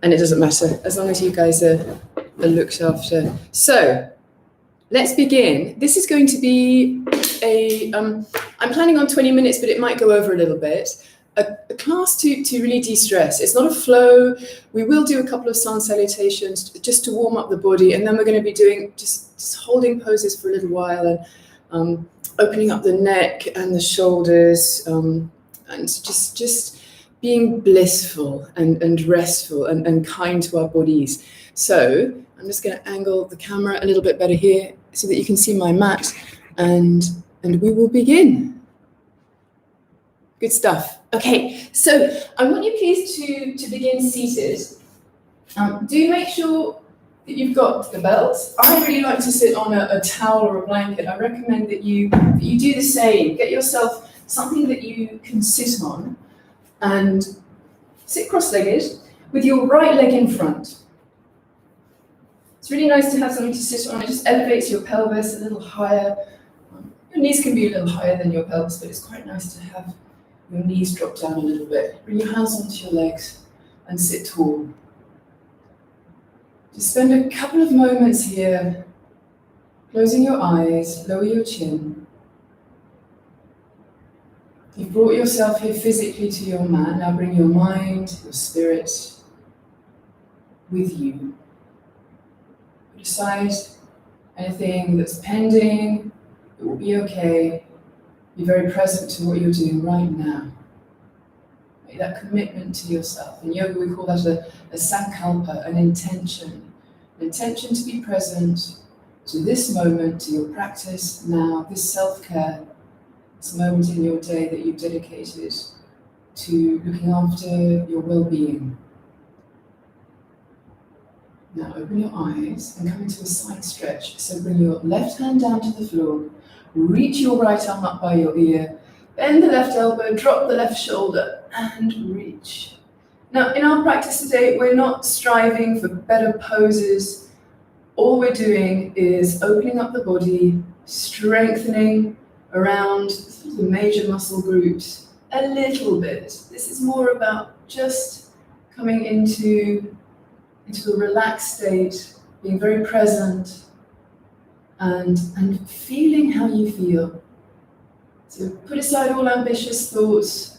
and it doesn't matter as long as you guys are looked after. So let's begin. This is going to be I'm planning on 20 minutes, but it might go over a little bit. A class to really de-stress. It's not a flow. We will do a couple of sun salutations just to warm up the body, and then we're going to be doing just holding poses for a little while and opening up the neck and the shoulders, and just being blissful and restful and kind to our bodies. So I'm just going to angle the camera a little bit better here so that you can see my mat, and we will begin. Good stuff. Okay, so I want you please to begin seated. Do make sure that you've got the belt. I really like to sit on a towel or a blanket. I recommend that you do the same. Get yourself something that you can sit on and sit cross-legged with your right leg in front. It's really nice to have something to sit on. It just elevates your pelvis a little higher. Your knees can be a little higher than your pelvis, but it's quite nice to have your knees drop down a little bit. Bring your hands onto your legs and sit tall. Just spend a couple of moments here, closing your eyes, lower your chin. You've brought yourself here physically to your mat. Now bring your mind, your spirit with you. Put aside anything that's pending. It will be okay. Be very present to what you're doing right now. Make that commitment to yourself. In yoga, we call that a sankalpa, an intention. An intention to be present to this moment, to your practice now, this self-care, this moment in your day that you've dedicated to looking after your well-being. Now open your eyes and come into a side stretch. So bring your left hand down to the floor. Reach your right arm up by your ear, bend the left elbow, drop the left shoulder, and reach. Now, in our practice today, we're not striving for better poses. All we're doing is opening up the body, strengthening around the major muscle groups a little bit. This is more about just coming into a relaxed state, being very present, and feeling how you feel. So put aside all ambitious thoughts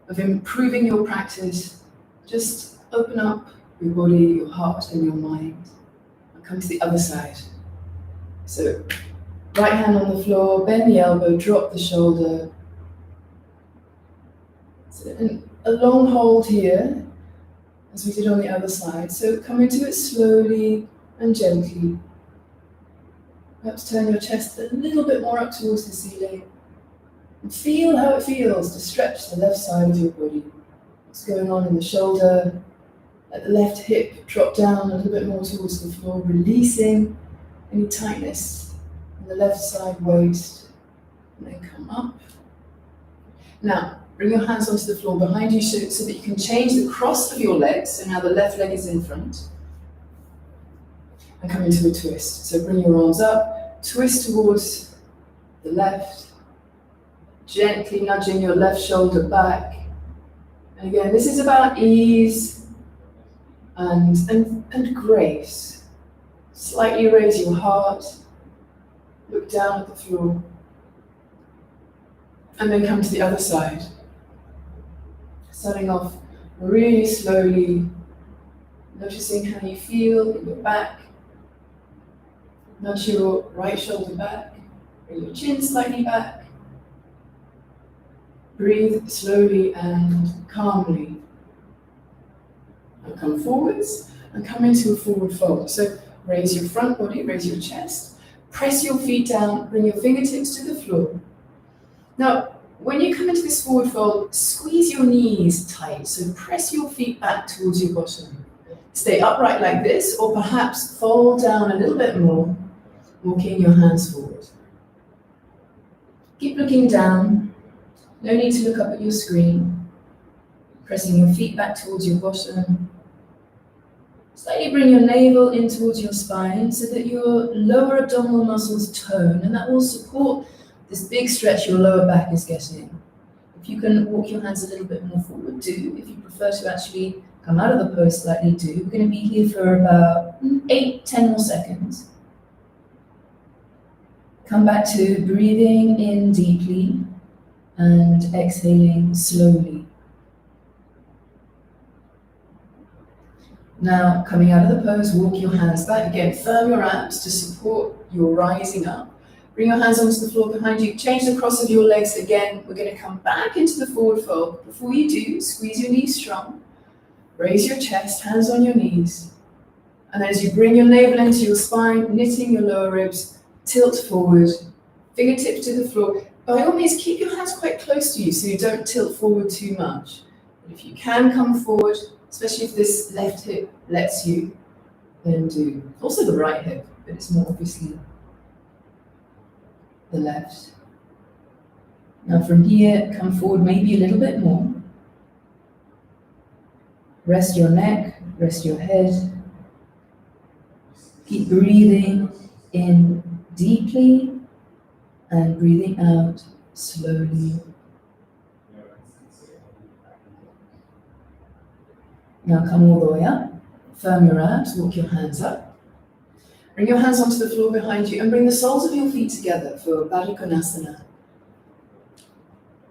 of improving your practice. Just open up your body, your heart, and your mind, and come to the other side. So right hand on the floor, bend the elbow, drop the shoulder. So a long hold here, as we did on the other side. So come into it slowly and gently. Perhaps turn your chest a little bit more up towards the ceiling. And feel how it feels to stretch the left side of your body. What's going on in the shoulder. Let the left hip drop down a little bit more towards the floor, releasing any tightness in the left side waist. And then come up. Now, bring your hands onto the floor behind you so that you can change the cross of your legs. So now the left leg is in front. And come into a twist. So bring your arms up, twist towards the left, gently nudging your left shoulder back. And again, this is about ease and grace. Slightly raise your heart, look down at the floor, and then come to the other side. Starting off really slowly, noticing how you feel in your back. Nudge your right shoulder back, bring your chin slightly back. Breathe slowly and calmly. And come forwards and come into a forward fold. So raise your front body, raise your chest, press your feet down, bring your fingertips to the floor. Now, when you come into this forward fold, squeeze your knees tight. So press your feet back towards your bottom. Stay upright like this, or perhaps fold down a little bit more, walking your hands forward. Keep looking down. No need to look up at your screen. Pressing your feet back towards your bottom. Slightly bring your navel in towards your spine so that your lower abdominal muscles tone, and that will support this big stretch your lower back is getting. If you can walk your hands a little bit more forward, do. If you prefer to actually Come out of the pose slightly too. We're going to be here for about 8-10 more seconds. Come back to breathing in deeply and exhaling slowly. Now, coming out of the pose, walk your hands back again. Firm your abs to support your rising up. Bring your hands onto the floor behind you. Change the cross of your legs again. We're going to come back into the forward fold. Before you do, squeeze your knees strong. Raise your chest, hands on your knees. And as you bring your navel into your spine, knitting your lower ribs, tilt forward, fingertips to the floor. By all means, keep your hands quite close to you so you don't tilt forward too much. But if you can come forward, especially if this left hip lets you, then do. Also the right hip, but it's more obviously the left. Now from here, come forward maybe a little bit more. Rest your neck, rest your head. Keep breathing in deeply and breathing out slowly. Now come all the way up. Firm your abs, walk your hands up. Bring your hands onto the floor behind you and bring the soles of your feet together for Baddha Konasana.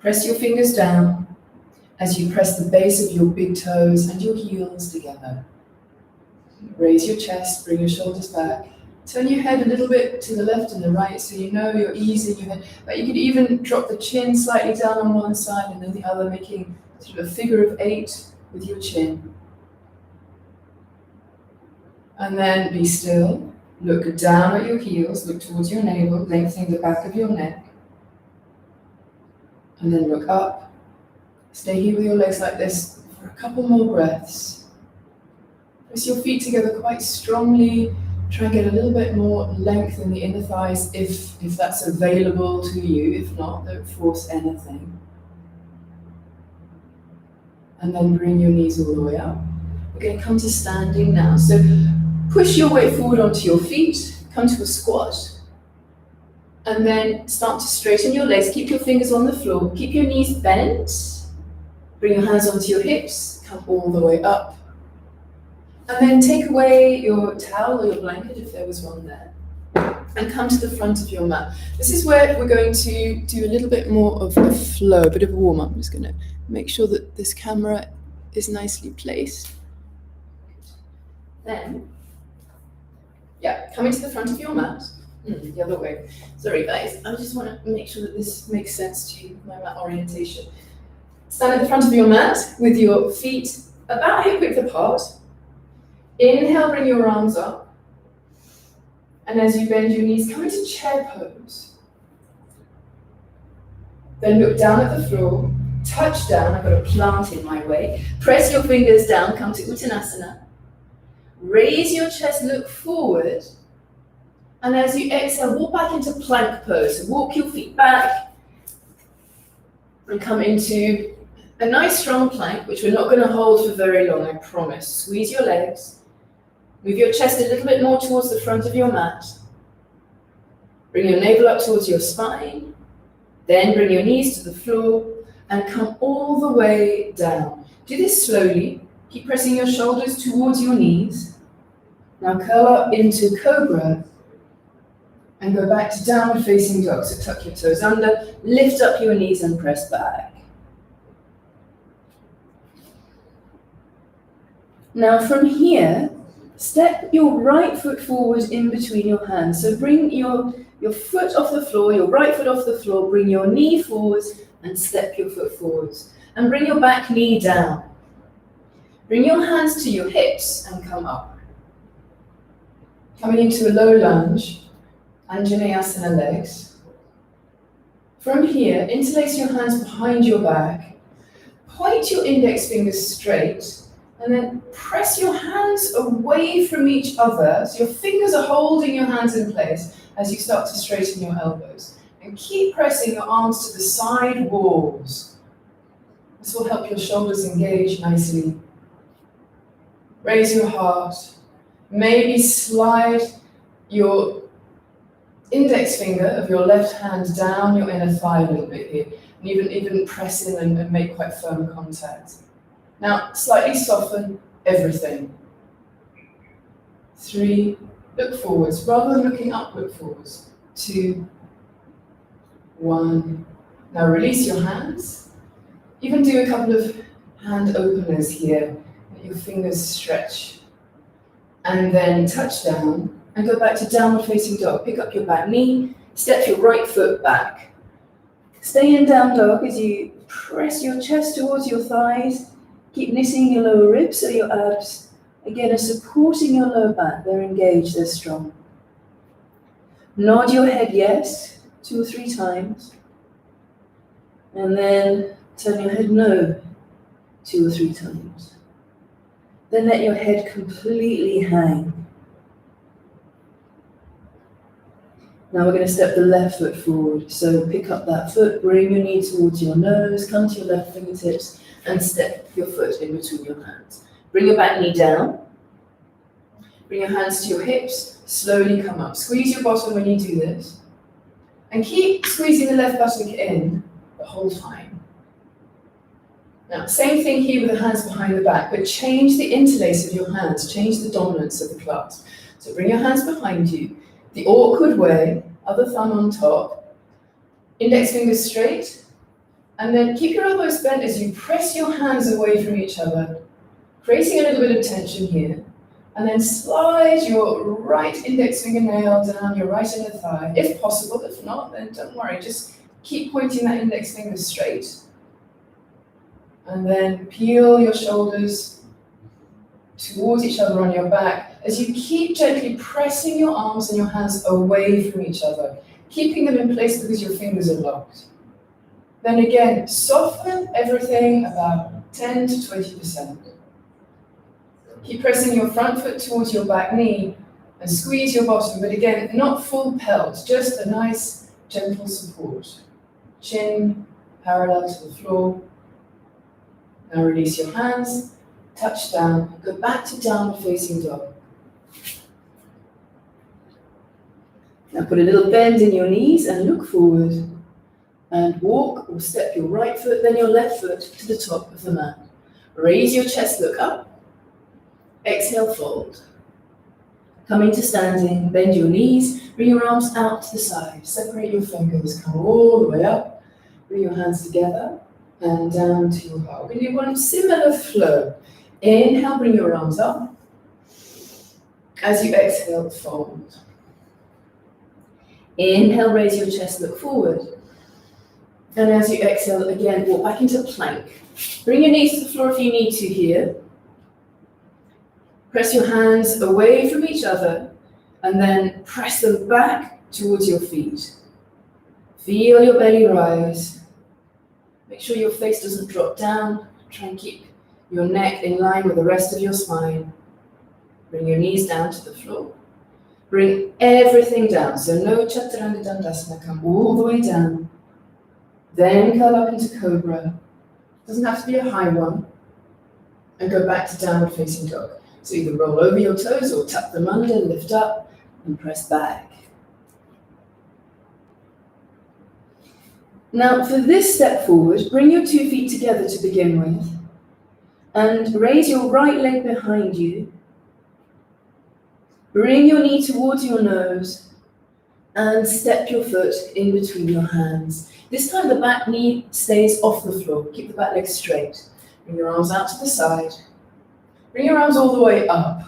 Press your fingers down as you press the base of your big toes and your heels together. Raise your chest, bring your shoulders back. Turn your head a little bit to the left and the right so you know you're easing your head. But you could even drop the chin slightly down on one side and then the other, making sort of a figure of 8 with your chin. And then be still. Look down at your heels, look towards your navel, lengthening the back of your neck. And then look up. Stay here with your legs like this for a couple more breaths. Press your feet together quite strongly. Try and get a little bit more length in the inner thighs if that's available to you. If not, don't force anything. And then bring your knees all the way up. We're going to come to standing now. So push your way forward onto your feet, come to a squat, and then start to straighten your legs. Keep your fingers on the floor, keep your knees bent, bring your hands onto your hips, come all the way up. And then take away your towel or your blanket if there was one there, and come to the front of your mat. This is where we're going to do a little bit more of a flow, a bit of a warm up. I'm just going to make sure that this camera is nicely placed. Then, coming to the front of your mat, the other way. Sorry guys, I just want to make sure that this makes sense to you, my mat orientation. Stand at the front of your mat with your feet about hip width apart. Inhale, bring your arms up. And as you bend your knees, come into chair pose. Then look down at the floor, touch down. I've got a plant in my way. Press your fingers down, come to Uttanasana. Raise your chest, look forward. And as you exhale, walk back into plank pose. So walk your feet back and come into a nice strong plank, which we're not going to hold for very long, I promise. Squeeze your legs. Move your chest a little bit more towards the front of your mat. Bring your navel up towards your spine. Then bring your knees to the floor and come all the way down. Do this slowly. Keep pressing your shoulders towards your knees. Now curl up into Cobra and go back to downward facing dog. So tuck your toes under, lift up your knees and press back. Now from here, step your right foot forward in between your hands. So bring your foot off the floor, your right foot off the floor, bring your knee forwards and step your foot forwards. And bring your back knee down. Bring your hands to your hips and come up. Coming into a low lunge, Anjaneyasana legs. From here, interlace your hands behind your back. Point your index fingers straight. And then press your hands away from each other, so your fingers are holding your hands in place as you start to straighten your elbows. And keep pressing your arms to the side walls. This will help your shoulders engage nicely. Raise your heart. Maybe slide your index finger of your left hand down your inner thigh a little bit here. And even press in and make quite firm contact. Now, slightly soften, everything. 3, look forwards. Rather than looking up, look forwards. 2, 1. Now release your hands. You can do a couple of hand openers here. Let your fingers stretch. And then touch down and go back to downward facing dog. Pick up your back knee, step your right foot back. Stay in down dog as you press your chest towards your thighs. Keep knitting your lower ribs so your abs, again, are supporting your lower back. They're engaged, they're strong. Nod your head yes 2 or 3 times. And then turn your head no 2 or 3 times. Then let your head completely hang. Now we're going to step the left foot forward. So pick up that foot, bring your knee towards your nose, come to your left fingertips, and step your foot in between your hands. Bring your back knee down. Bring your hands to your hips, slowly come up. Squeeze your bottom when you do this. And keep squeezing the left buttock in the whole time. Now, same thing here with the hands behind the back, but change the interlace of your hands, change the dominance of the clasp. So bring your hands behind you, the awkward way, other thumb on top, index fingers straight, and then keep your elbows bent as you press your hands away from each other, creating a little bit of tension here, and then slide your right index fingernail down your right inner thigh, if possible. If not, then don't worry, just keep pointing that index finger straight. And then peel your shoulders towards each other on your back as you keep gently pressing your arms and your hands away from each other, keeping them in place because your fingers are locked. Then again, soften everything about 10 to 20%. Keep pressing your front foot towards your back knee and squeeze your bottom, but again, not full pelt, just a nice gentle support. Chin parallel to the floor. Now release your hands, touch down, go back to downward facing dog. Now put a little bend in your knees and look forward and walk or step your right foot, then your left foot to the top of the mat. Raise your chest, look up. Exhale, fold. Come into standing, bend your knees, bring your arms out to the side, separate your fingers, come all the way up, bring your hands together and down to your heart. We're going to do one similar flow. Inhale, bring your arms up. As you exhale, fold. Inhale, raise your chest, look forward. And as you exhale, again, walk back into plank. Bring your knees to the floor if you need to here. Press your hands away from each other and then press them back towards your feet. Feel your belly rise. Make sure your face doesn't drop down. Try and keep your neck in line with the rest of your spine. Bring your knees down to the floor. Bring everything down. So no Chaturanga Dandasana. Come all the way down. Then curl up into Cobra. Doesn't have to be a high one. And go back to downward facing dog. So either roll over your toes or tuck them under, lift up, and press back. Now for this step forward, bring your 2 feet together to begin with, and raise your right leg behind you. Bring your knee towards your nose, and step your foot in between your hands. This time the back knee stays off the floor. Keep the back leg straight. Bring your arms out to the side. Bring your arms all the way up.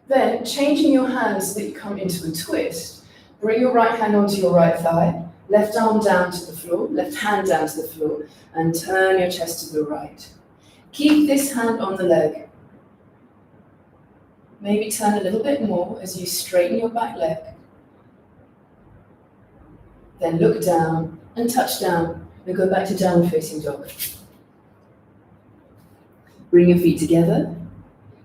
Then, changing your hands so that you come into a twist, bring your right hand onto your right thigh, left arm down to the floor, left hand down to the floor, and turn your chest to the right. Keep this hand on the leg. Maybe turn a little bit more as you straighten your back leg. Then look down and touch down, and go back to downward facing dog. Bring your feet together.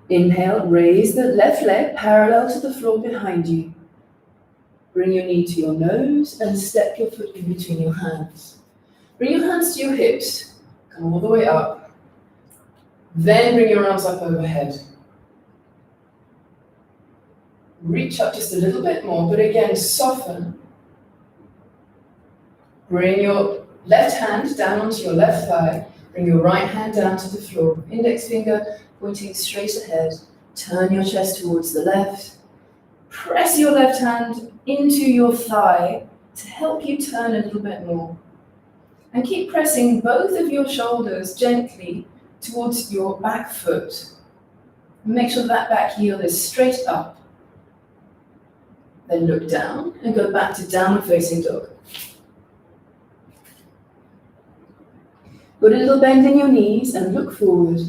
Inhale, raise the left leg parallel to the floor behind you. Bring your knee to your nose and step your foot in between your hands. Bring your hands to your hips. Come all the way up. Then bring your arms up overhead. Reach up just a little bit more, but again, soften. Bring your left hand down onto your left thigh. Bring your right hand down to the floor, index finger pointing straight ahead. Turn your chest towards the left. Press your left hand into your thigh to help you turn a little bit more. And keep pressing both of your shoulders gently towards your back foot. Make sure that back heel is straight up. Then look down and go back to downward facing dog. Put a little bend in your knees and look forward.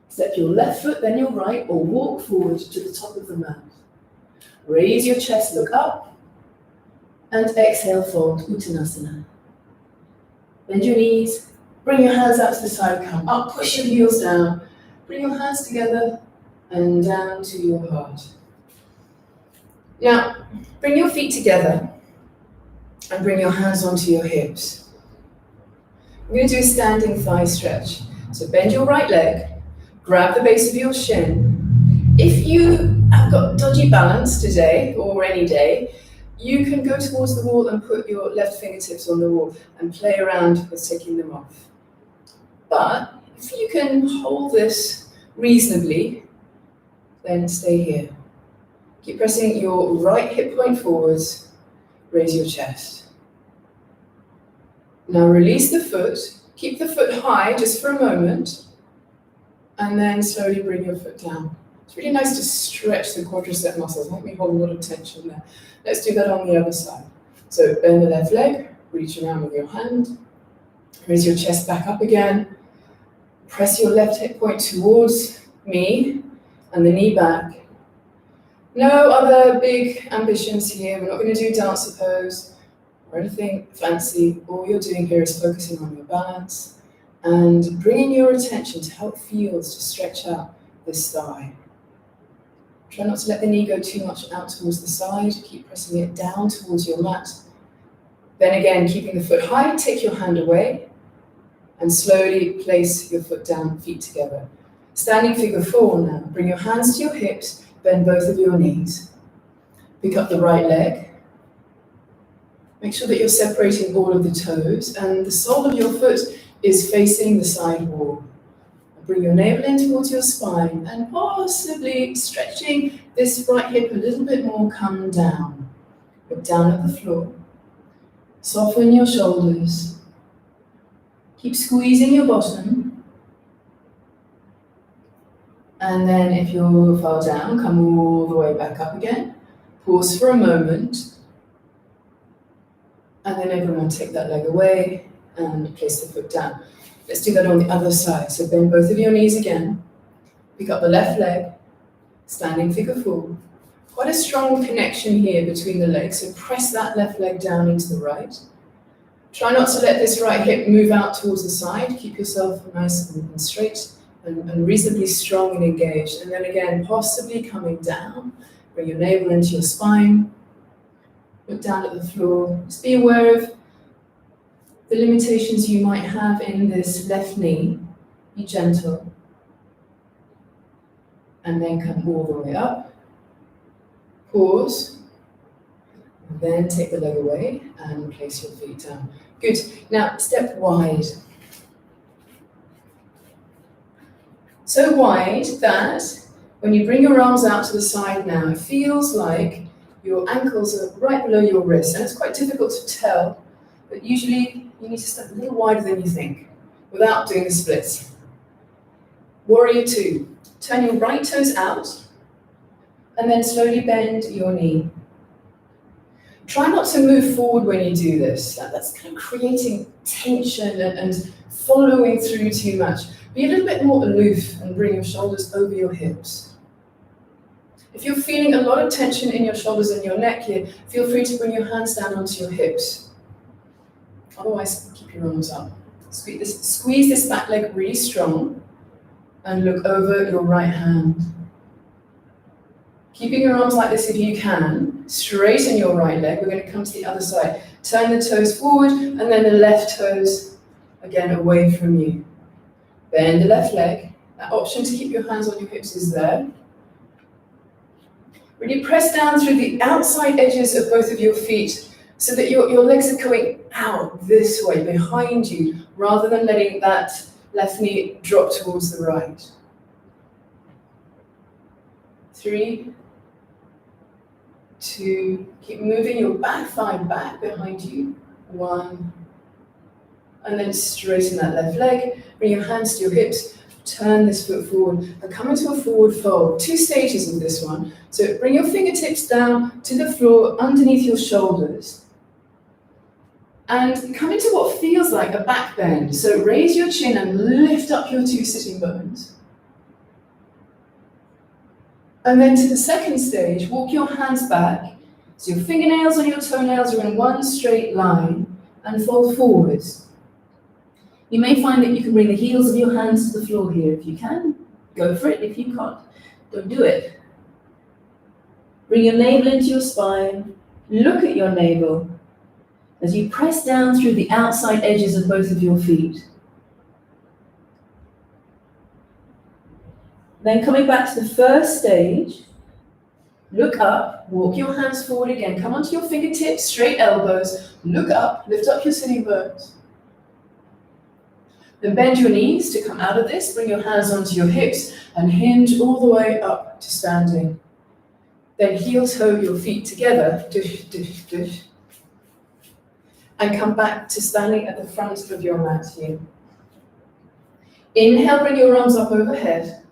Step your left foot, then your right, or walk forward to the top of the mat. Raise your chest, look up, and exhale, fold Uttanasana. Bend your knees, bring your hands out to the side, come up, push your heels down, bring your hands together, and down to your heart. Now, bring your feet together, and bring your hands onto your hips. We're going to do a standing thigh stretch. So bend your right leg, grab the base of your shin. If you have got dodgy balance today, or any day, you can go towards the wall and put your left fingertips on the wall and play around with taking them off. But if you can hold this reasonably, then stay here. Keep pressing your right hip point forwards, raise your chest. Now release the foot, keep the foot high just for a moment, and then slowly bring your foot down. It's really nice to stretch the quadricep muscles. I think we hold a lot of tension there. Let's do that on the other side. So bend the left leg, reach around with your hand, raise your chest back up again, press your left hip point towards me, and the knee back. No other big ambitions here. We're not going to do dancer pose or anything fancy. All you're doing here is focusing on your balance and bringing your attention to help feels to stretch out this thigh. Try not to let the knee go too much out towards the side. Keep pressing it down towards your mat. Then again, keeping the foot high, take your hand away and slowly place your foot down, feet together. Standing figure 4 now. Bring your hands to your hips, bend both of your knees. Pick up the right leg. Make sure that you're separating all of the toes and the sole of your foot is facing the side wall. Bring your navel in towards your spine and possibly stretching this right hip a little bit more, come down. Look down at the floor. Soften your shoulders. Keep squeezing your bottom. And then if you're far down, come all the way back up again. Pause for a moment. And then everyone take that leg away and place the foot down. Let's do that on the other side. So bend both of your knees again. Pick up the left leg, standing figure 4. Quite a strong connection here between the legs, so press that left leg down into the right. Try not to let this right hip move out towards the side. Keep yourself nice and straight and reasonably strong and engaged. And then again, possibly coming down. Bring your navel into your spine. Look down at the floor. Just be aware of the limitations you might have in this left knee. Be gentle. And then come all the way up. Pause. And then take the leg away and place your feet down. Good. Now step wide. So wide that when you bring your arms out to the side now, it feels like your ankles are right below your wrists. And it's quite difficult to tell, but usually you need to step a little wider than you think without doing the splits. Warrior 2. Turn your right toes out and then slowly bend your knee. Try not to move forward when you do this. That's kind of creating tension and following through too much. Be a little bit more aloof and bring your shoulders over your hips. If you're feeling a lot of tension in your shoulders and your neck here, feel free to bring your hands down onto your hips. Otherwise, keep your arms up. Squeeze this back leg really strong and look over your right hand. Keeping your arms like this if you can, straighten your right leg. We're going to come to the other side. Turn the toes forward and then the left toes again away from you. Bend the left leg. That option to keep your hands on your hips is there. Really press down through the outside edges of both of your feet so that your legs are going out this way, behind you, rather than letting that Left knee drop towards the right. 3, 2, keep moving your back thigh back behind you. 1, and then straighten that left leg. Bring your hands to your hips, turn this foot forward, and come into a forward fold. 2 stages of this one. So bring your fingertips down to the floor underneath your shoulders. And come into what feels like a back bend. So raise your chin and lift up your 2 sitting bones. And then to the second stage, walk your hands back. So your fingernails and your toenails are in one straight line and fold forwards. You may find that you can bring the heels of your hands to the floor here. If you can, go for it. If you can't, don't do it. Bring your navel into your spine. Look at your navel as you press down through the outside edges of both of your feet. Then coming back to the first stage, look up, walk your hands forward again, come onto your fingertips, straight elbows, look up, lift up your sitting bones. Then bend your knees to come out of this, bring your hands onto your hips and hinge all the way up to standing. Then heel toe your feet together, dush, dush, dush. And come back to standing at the front of your mat here. Inhale, bring your arms up overhead.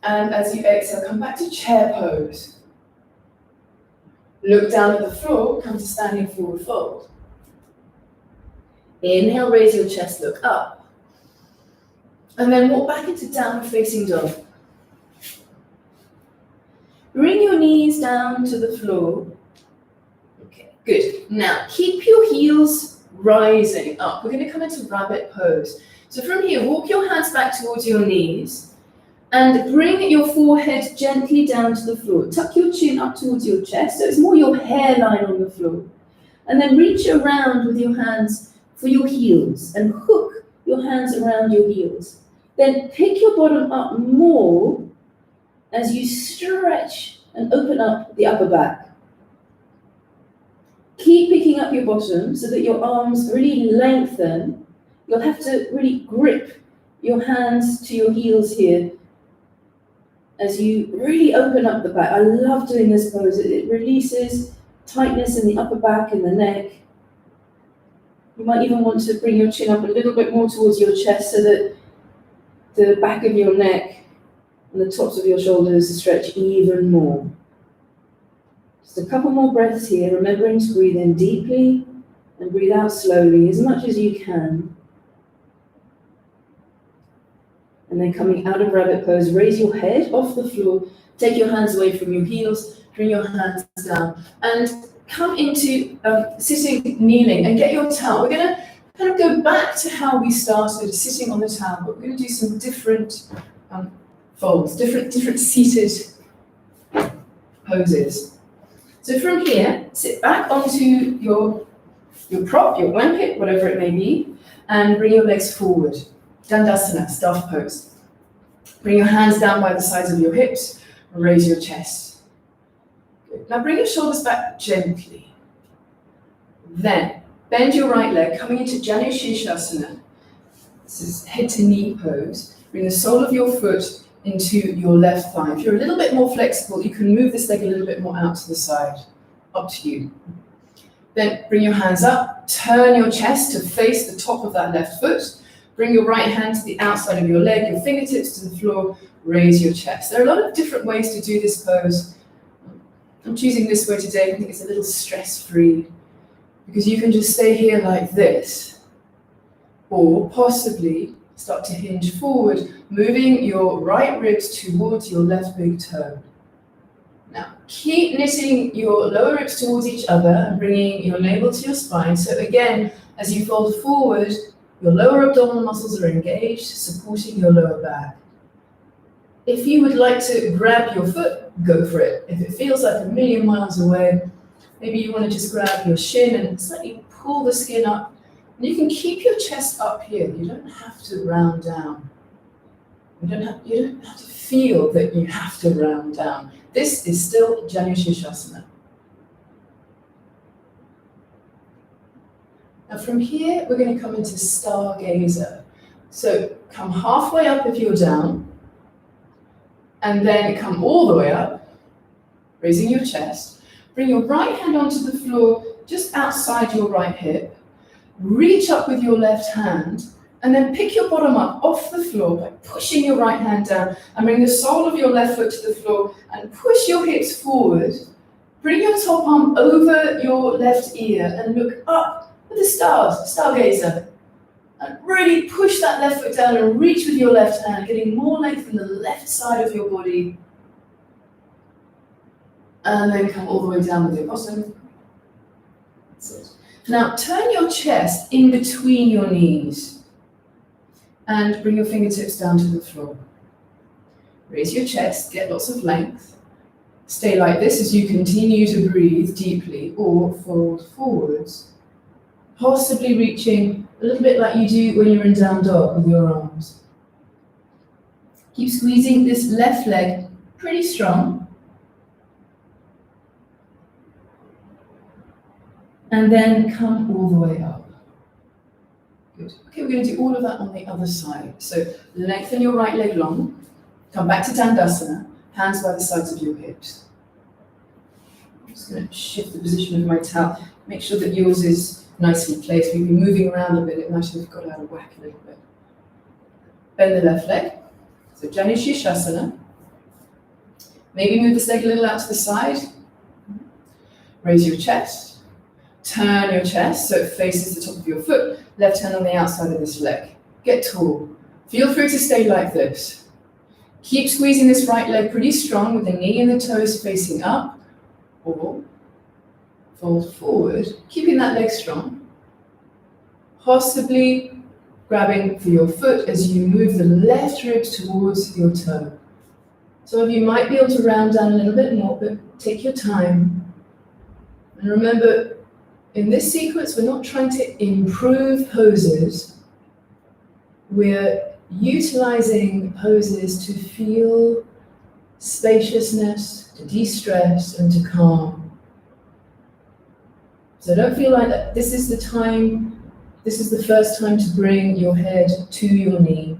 And as you exhale, come back to chair pose. Look down at the floor, come to standing forward fold. Inhale, raise your chest, look up. And then walk back into downward facing dog. Bring your knees down to the floor. Okay, good. Now, keep your heels rising up. We're going to come into rabbit pose. So from here, walk your hands back towards your knees and bring your forehead gently down to the floor. Tuck your chin up towards your chest, so it's more your hairline on the floor. And then reach around with your hands for your heels and hook your hands around your heels. Then pick your bottom up more as you stretch and open up the upper back. Keep picking up your bottom so that your arms really lengthen. You'll have to really grip your hands to your heels here as you really open up the back. I love doing this pose. It releases tightness in the upper back and the neck. You might even want to bring your chin up a little bit more towards your chest so that the back of your neck and the tops of your shoulders stretch even more. Just a couple more breaths here, remembering to breathe in deeply and breathe out slowly as much as you can. And then coming out of rabbit pose, raise your head off the floor, take your hands away from your heels, bring your hands down, and come into sitting, kneeling, and get your towel. We're going to kind of go back to how we started, sitting on the towel, but we're going to do some different folds, different seated poses. So from here, sit back onto your prop, your blanket, whatever it may be, and bring your legs forward. Dandasana, staff pose. Bring your hands down by the sides of your hips, and raise your chest. Good. Now bring your shoulders back gently. Then bend your right leg, coming into Shavasana. This is head to knee pose. Bring the sole of your foot into your left thigh. If you're a little bit more flexible, you can move this leg a little bit more out to the side. Up to you. Then bring your hands up, turn your chest to face the top of that left foot. Bring your right hand to the outside of your leg, your fingertips to the floor, raise your chest. There are a lot of different ways to do this pose. I'm choosing this way today. I think it's a little stress-free because you can just stay here like this, or possibly start to hinge forward, moving your right ribs towards your left big toe. Now, keep knitting your lower ribs towards each other and bringing your navel to your spine. So again, as you fold forward, your lower abdominal muscles are engaged, supporting your lower back. If you would like to grab your foot, go for it. If it feels like a million miles away, maybe you want to just grab your shin and slightly pull the skin up. And you can keep your chest up here. You don't have to round down. You don't have to feel that you have to round down. This is still Shavasana. Now from here, we're going to come into Stargazer. So come halfway up if you're down, and then come all the way up, raising your chest. Bring your right hand onto the floor, just outside your right hip. Reach up with your left hand, and then pick your bottom up off the floor by pushing your right hand down, and bring the sole of your left foot to the floor, and push your hips forward. Bring your top arm over your left ear, and look up at the stars, Stargazer. And really push that left foot down and reach with your left hand, getting more length in the left side of your body. And then come all the way down with your bottom. That's it. Now turn your chest in between your knees and bring your fingertips down to the floor. Raise your chest, get lots of length. Stay like this as you continue to breathe deeply, or fold forwards, possibly reaching a little bit like you do when you're in down dog with your arms. Keep squeezing this left leg pretty strong. And then come all the way up. Good. Okay, we're going to do all of that on the other side. So lengthen your right leg long. Come back to Dandasana, hands by the sides of your hips. I'm just going to shift the position of my towel. Make sure that yours is nicely placed. We've been moving around a bit. It might have got out of whack a little bit. Bend the left leg. So Janishashasana. Maybe move this leg a little out to the side. Raise your chest. Turn your chest so it faces the top of your foot. Left hand on the outside of this leg. Get tall. Feel free to stay like this. Keep squeezing this right leg pretty strong with the knee and the toes facing up. Or fold forward, keeping that leg strong. Possibly grabbing for your foot as you move the left rib towards your toe. Some of you might be able to round down a little bit more, but take your time. And remember, in this sequence, we're not trying to improve poses. We're utilizing poses to feel spaciousness, to de-stress, and to calm. So don't feel like that this is the time, this is the first time to bring your head to your knee.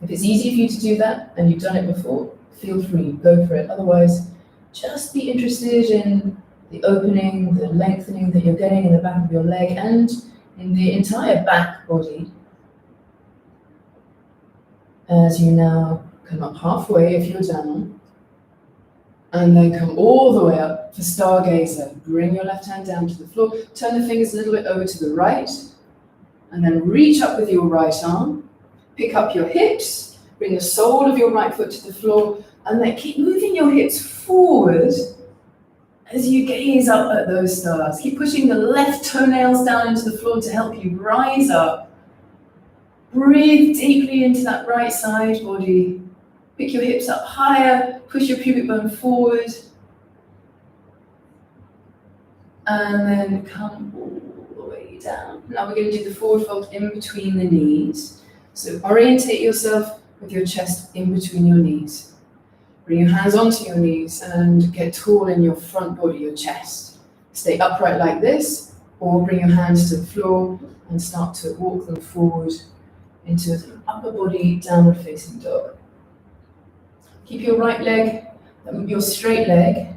If it's easy for you to do that, and you've done it before, feel free, go for it. Otherwise, just be interested in the opening, the lengthening that you're getting in the back of your leg and in the entire back body. As you now come up halfway if you're down, and then come all the way up for Stargazer. Bring your left hand down to the floor, turn the fingers a little bit over to the right, and then reach up with your right arm, pick up your hips, bring the sole of your right foot to the floor, and then keep moving your hips forward as you gaze up at those stars. Keep pushing the left toenails down into the floor to help you rise up. Breathe deeply into that right side body. Pick your hips up higher, push your pubic bone forward. And then come all the way down. Now we're going to do the forward fold in between the knees. So orientate yourself with your chest in between your knees. Bring your hands onto your knees and get tall in your front body, your chest. Stay upright like this, or bring your hands to the floor and start to walk them forward into an upper body downward facing dog. Keep your right leg, your straight leg,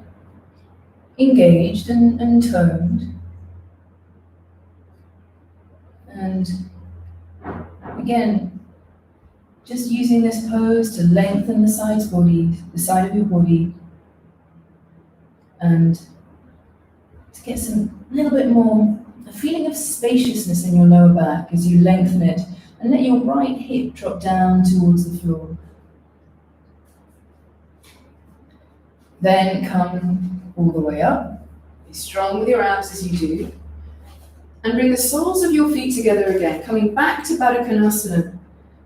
engaged and toned. And again, just using this pose to lengthen the side of your body, and to get some little bit more, a feeling of spaciousness in your lower back as you lengthen it, and let your right hip drop down towards the floor. Then come all the way up. Be strong with your abs as you do. And bring the soles of your feet together again, coming back to Baddha Konasana.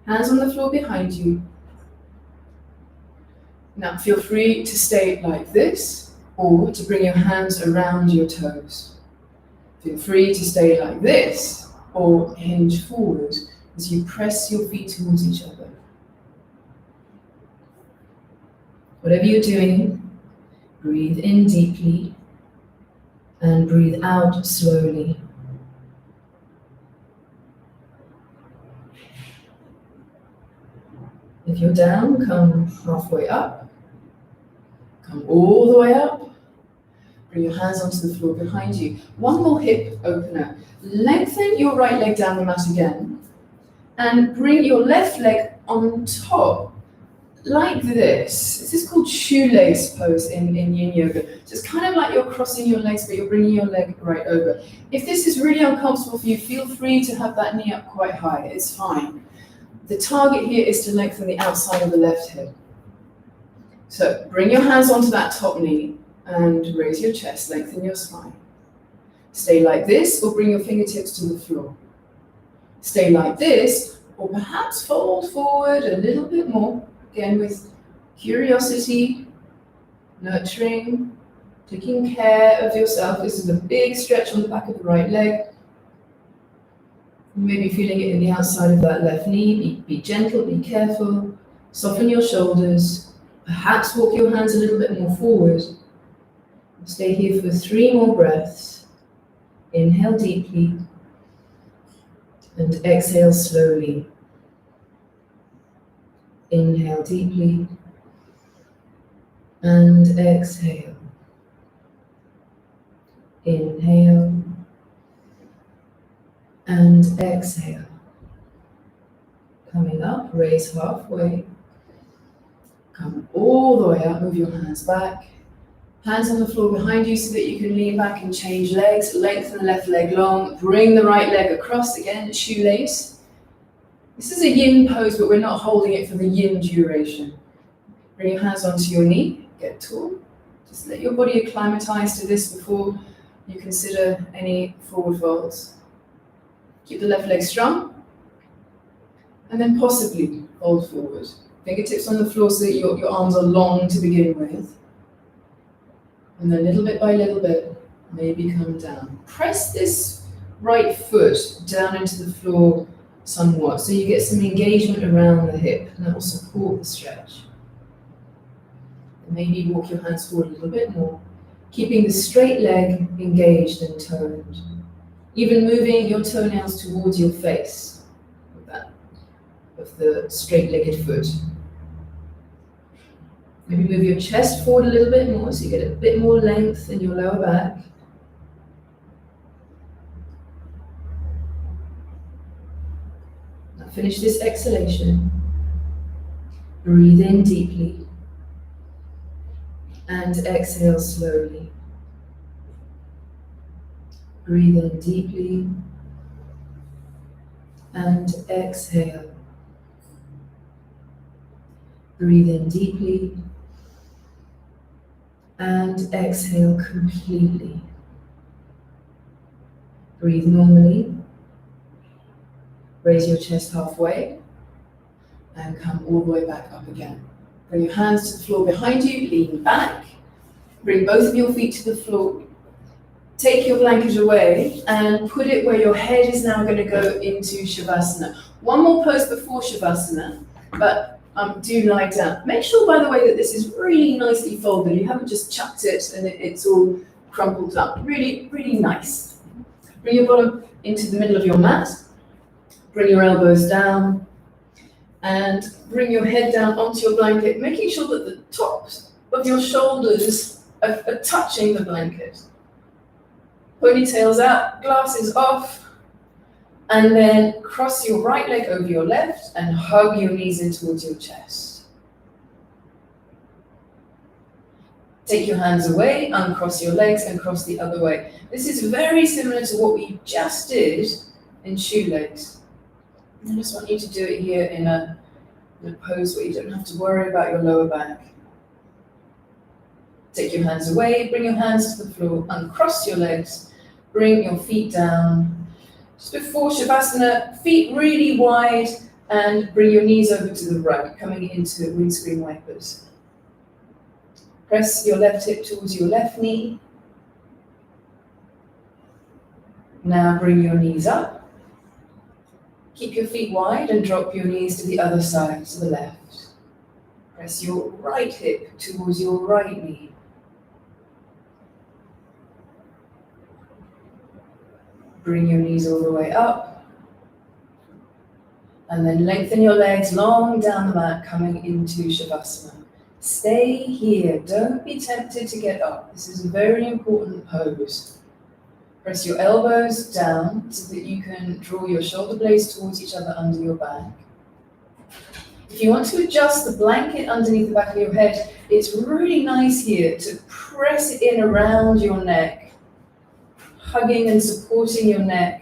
Hands on the floor behind you. Now feel free to stay like this, or to bring your hands around your toes. Feel free to stay like this, or hinge forward as you press your feet towards each other. Whatever you're doing, breathe in deeply and breathe out slowly. you're down, come halfway up. Come all the way up. Bring your hands onto the floor behind you. One more hip opener. Lengthen your right leg down the mat again. And bring your left leg on top, like this. This is called Shoelace Pose in Yin Yoga. So it's kind of like you're crossing your legs, but you're bringing your leg right over. If this is really uncomfortable for you, feel free to have that knee up quite high. It's fine. The target here is to lengthen the outside of the left hip. So bring your hands onto that top knee and raise your chest, lengthen your spine. Stay like this, or bring your fingertips to the floor. Stay like this, or perhaps fold forward a little bit more, again with curiosity, nurturing, taking care of yourself. This is a big stretch on the back of the right leg. Maybe feeling it in the outside of that left knee. Be gentle, be careful. Soften your shoulders. Perhaps walk your hands a little bit more forward. Stay here for 3 more breaths. Inhale deeply and exhale slowly. Inhale deeply and exhale. Inhale and exhale. Coming up, raise halfway. Come all the way up, move your hands back. Hands on the floor behind you so that you can lean back and change legs. Lengthen the left leg long. Bring the right leg across again, shoelace. This is a yin pose, but we're not holding it for the yin duration. Bring your hands onto your knee, get tall. Just let your body acclimatize to this before you consider any forward folds. Keep the left leg strong. And then possibly fold forward. Fingertips on the floor so that your arms are long to begin with. And then little bit by little bit, maybe come down. Press this right foot down into the floor somewhat, so you get some engagement around the hip, and that will support the stretch. And maybe walk your hands forward a little bit more, keeping the straight leg engaged and toned. Even moving your toenails towards your face of the straight-legged foot. Maybe move your chest forward a little bit more so you get a bit more length in your lower back. Now finish this exhalation. Breathe in deeply and exhale slowly. Breathe in deeply and exhale. Breathe in deeply and exhale completely. Breathe normally. Raise your chest halfway and come all the way back up again. Bring your hands to the floor behind you, lean back. Bring both of your feet to the floor. Take your blanket away and put it where your head is now going to go into Shavasana. One more pose before Shavasana, but do lie down. Make sure, by the way, that this is really nicely folded. You haven't just chucked it and it's all crumpled up. Really, really nice. Bring your bottom into the middle of your mat. Bring your elbows down and bring your head down onto your blanket, making sure that the tops of your shoulders are touching the blanket. Ponytails out, glasses off. And then cross your right leg over your left and hug your knees in towards your chest. Take your hands away, uncross your legs and cross the other way. This is very similar to what we just did in shoelace. I just want you to do it here in a pose where you don't have to worry about your lower back. Take your hands away, bring your hands to the floor, uncross your legs, bring your feet down. Just before Shavasana, feet really wide and bring your knees over to the right, coming into windscreen wipers. Press your left hip towards your left knee. Now bring your knees up. Keep your feet wide and drop your knees to the other side, to the left. Press your right hip towards your right knee. Bring your knees all the way up. And then lengthen your legs long down the mat, coming into Shavasana. Stay here. Don't be tempted to get up. This is a very important pose. Press your elbows down so that you can draw your shoulder blades towards each other under your back. If you want to adjust the blanket underneath the back of your head, it's really nice here to press it in around your neck, hugging and supporting your neck,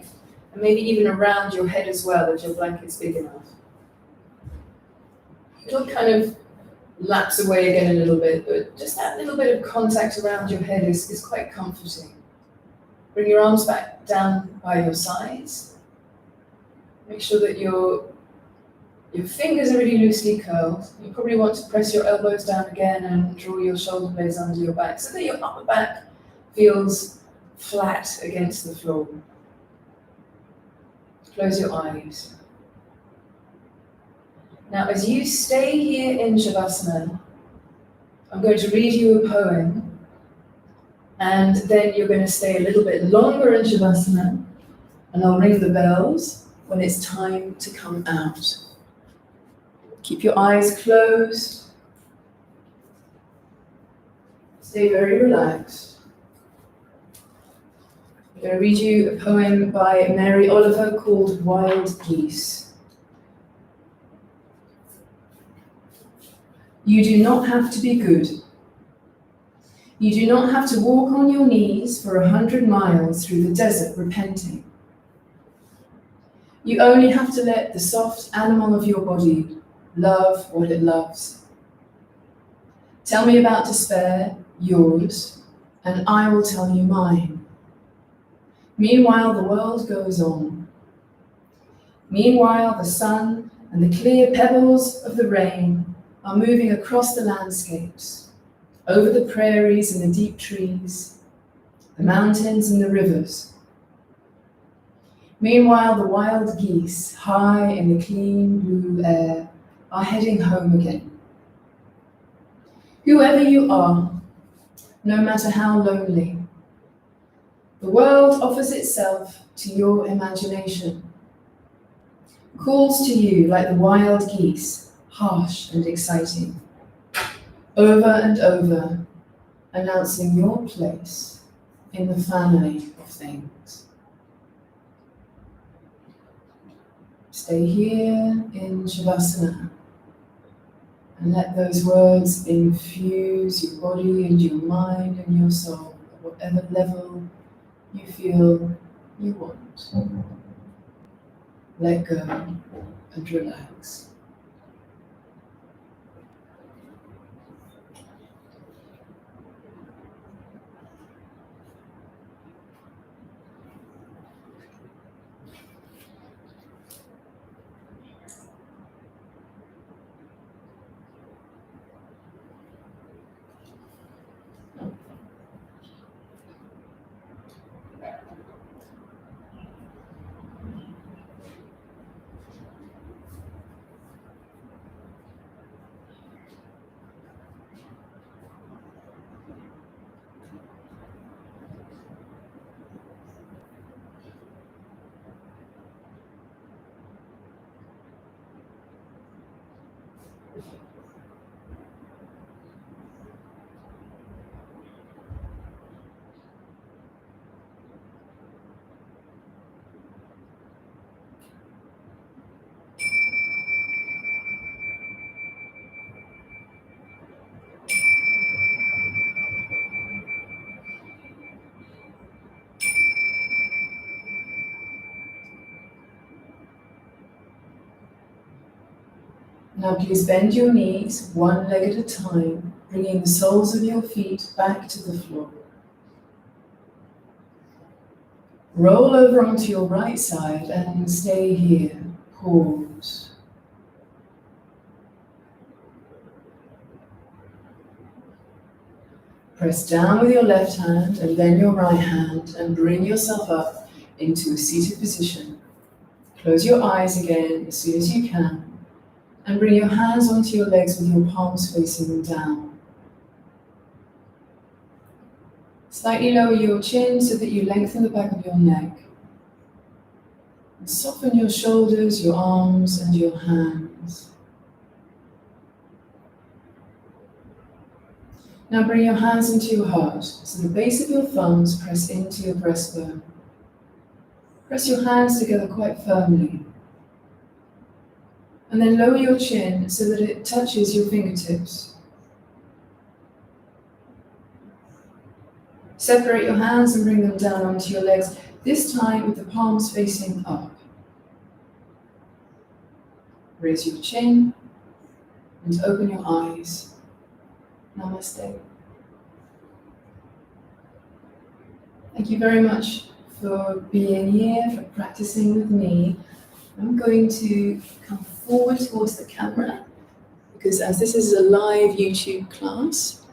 and maybe even around your head as well if your blanket's big enough. It'll kind of lapse away again a little bit, but just that little bit of contact around your head is quite comforting. Bring your arms back down by your sides. Make sure that your fingers are really loosely curled. You probably want to press your elbows down again and draw your shoulder blades under your back so that your upper back feels flat against the floor. Close your eyes. Now, as you stay here in Shavasana, I'm going to read you a poem, and then you're going to stay a little bit longer in Shavasana, and I'll ring the bells when it's time to come out. Keep your eyes closed. Stay very relaxed. I'm going to read you a poem by Mary Oliver called Wild Geese. You do not have to be good. You do not have to walk on your knees for 100 miles through the desert repenting. You only have to let the soft animal of your body love what it loves. Tell me about despair, yours, and I will tell you mine. Meanwhile, the world goes on. Meanwhile, the sun and the clear pebbles of the rain are moving across the landscapes, over the prairies and the deep trees, the mountains and the rivers. Meanwhile, the wild geese, high in the clean blue air, are heading home again. Whoever you are, no matter how lonely, the world offers itself to your imagination, calls to you like the wild geese, harsh and exciting, over and over, announcing your place in the family of things. Stay here in Shavasana and let those words infuse your body and your mind and your soul at whatever level you feel you want. Let go and relax. Now please bend your knees one leg at a time, bringing the soles of your feet back to the floor. Roll over onto your right side and stay here. Pause. Press down with your left hand and then your right hand and bring yourself up into a seated position. Close your eyes again as soon as you can. And bring your hands onto your legs with your palms facing down. Slightly lower your chin so that you lengthen the back of your neck. And soften your shoulders, your arms, and your hands. Now bring your hands into your heart, so the base of your thumbs press into your breastbone. Press your hands together quite firmly. And then lower your chin so that it touches your fingertips. Separate your hands and bring them down onto your legs, this time with the palms facing up. Raise your chin and open your eyes. Namaste. Thank you very much for being here, for practicing with me. I'm going to come forward towards the camera because as this is a live YouTube class,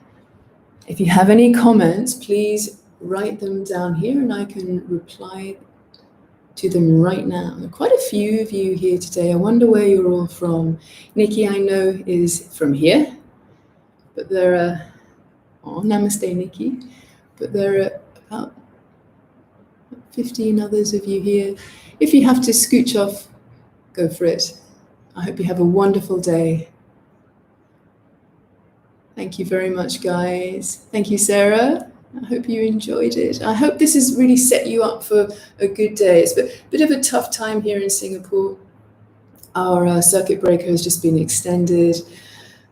if you have any comments, please write them down here and I can reply to them right now. There are quite a few of you here today. I wonder where you're all from. Nikki, I know, is from here. But there are, namaste Nikki, but there are about 15 others of you here. If you have to scooch off, go for it. I hope you have a wonderful day. Thank you very much, guys. Thank you, Sarah. I hope you enjoyed it. I hope this has really set you up for a good day. It's a bit of a tough time here in Singapore. Our circuit breaker has just been extended.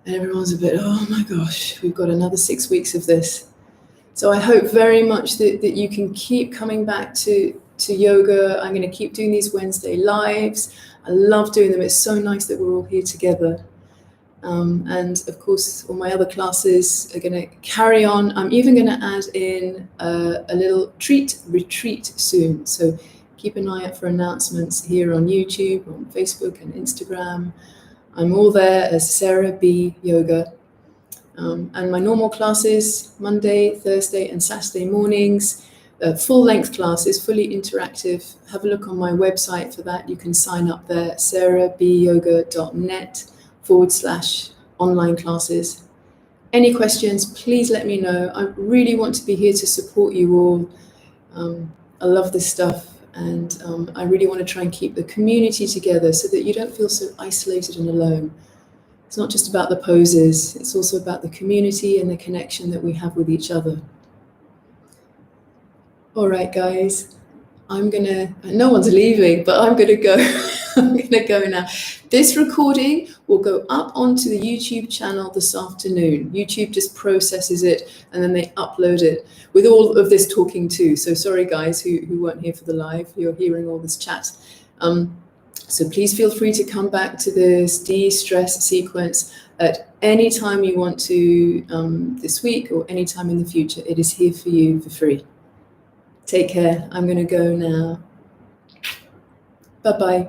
And everyone's a bit, oh my gosh, we've got another 6 weeks of this. So I hope very much that you can keep coming back to yoga. I'm going to keep doing these Wednesday lives. I love doing them. It's so nice that we're all here together. And of course, all my other classes are going to carry on. I'm even going to add in a little retreat soon. So keep an eye out for announcements here on YouTube, on Facebook and Instagram. I'm all there as Sarah B. Yoga. And my normal classes, Monday, Thursday, and Saturday mornings, full-length classes, fully interactive. Have a look on my website for that. You can sign up there, sarahbyoga.net/online classes. Any questions, please let me know. I really want to be here to support you all. I love this stuff. And I really want to try and keep the community together so that you don't feel so isolated and alone. It's not just about the poses, it's also about the community and the connection that we have with each other. All right, guys, no one's leaving, but I'm gonna go. I'm gonna go now. This recording will go up onto the YouTube channel this afternoon. YouTube just processes it and then they upload it with all of this talking too. So sorry guys who weren't here for the live, you're hearing all this chat. So please feel free to come back to this de-stress sequence at any time you want to this week or any time in the future. It is here for you for free. Take care. I'm going to go now. Bye-bye.